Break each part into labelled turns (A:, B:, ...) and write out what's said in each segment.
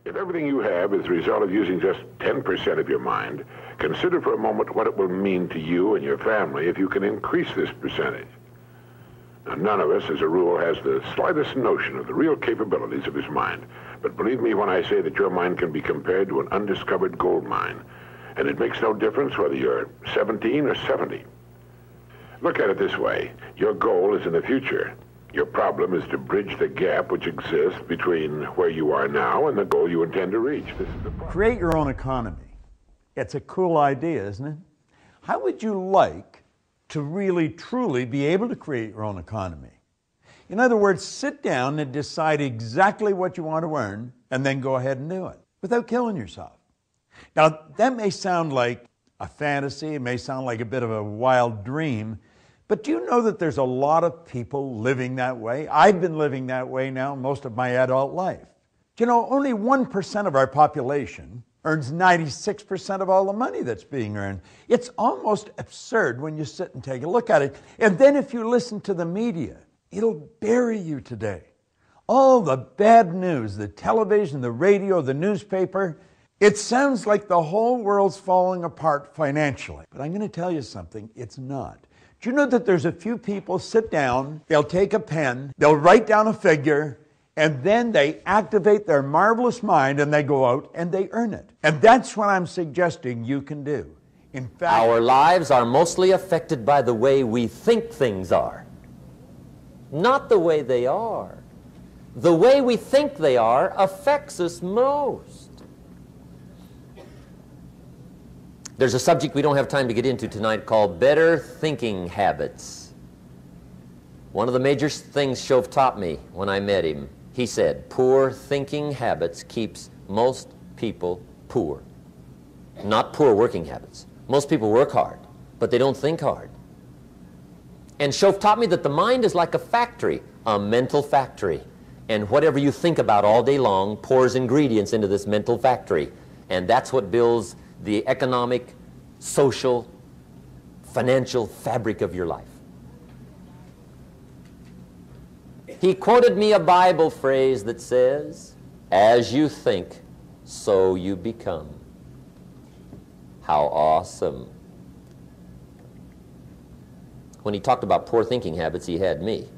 A: If everything you have is the result of using just 10% of your mind, consider for a moment what it will mean to you and your family if you can increase this percentage. Now, none of us, as a rule, has the slightest notion of the real capabilities of his mind. But believe me when I say that your mind can be compared to an undiscovered gold mine. And it makes no difference whether you're 17 or 70. Look at it this way. Your goal is in the future. Your problem is to bridge the gap which exists between where you are now and the goal you intend to reach. This is the problem.
B: Create your own economy. It's a cool idea, isn't it? How would you like to really, truly be able to create your own economy? In other words, sit down and decide exactly what you want to earn and then go ahead and do it without killing yourself. Now, that may sound like a fantasy. It may sound like a bit of a wild dream. But do you know that there's a lot of people living that way? I've been living that way now most of my adult life. Do you know, only 1% of our population earns 96% of all the money that's being earned. It's almost absurd when you sit and take a look at it. And then if you listen to the media, it'll bury you today. All the bad news, the television, the radio, the newspaper, it sounds like the whole world's falling apart financially. But I'm going to tell you something, it's not. Do you know that there's a few people sit down, they'll take a pen, they'll write down a figure, and then they activate their marvelous mind and they go out and they earn it. And that's what I'm suggesting you can do. In fact,
C: our lives are mostly affected by the way we think things are, not the way they are. The way we think they are affects us most. There's a subject we don't have time to get into tonight called better thinking habits. One of the major things Shove taught me when I met him, he said, poor thinking habits keeps most people poor. Not poor working habits. Most people work hard, but they don't think hard. And Shove taught me that the mind is like a factory, a mental factory. And whatever you think about all day long pours ingredients into this mental factory. And that's what builds the economic, social, financial fabric of your life. He quoted me a Bible phrase that says, as you think, so you become. How awesome. When he talked about poor thinking habits, he had me.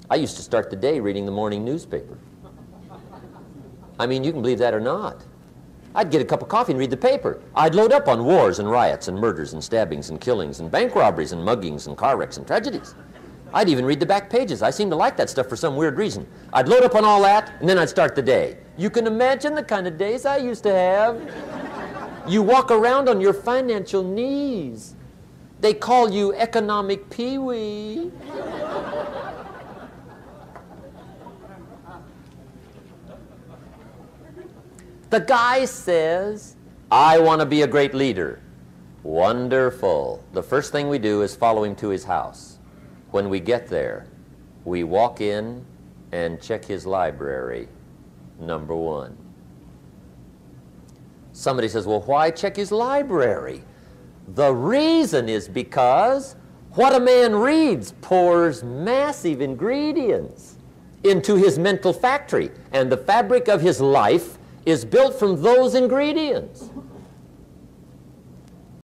C: I used to start the day reading the morning newspaper. I mean, you can believe that or not. I'd get a cup of coffee and read the paper. I'd load up on wars and riots and murders and stabbings and killings and bank robberies and muggings and car wrecks and tragedies. I'd even read the back pages. I seem to like that stuff for some weird reason. I'd load up on all that, and then I'd start the day. You can imagine the kind of days I used to have. You walk around on your financial knees. They call you economic peewee. The guy says, I want to be a great leader. Wonderful. The first thing we do is follow him to his house. When we get there, we walk in and check his library, number one. Somebody says, well, why check his library? The reason is because what a man reads pours massive ingredients into his mental factory, and the fabric of his life is built from those ingredients.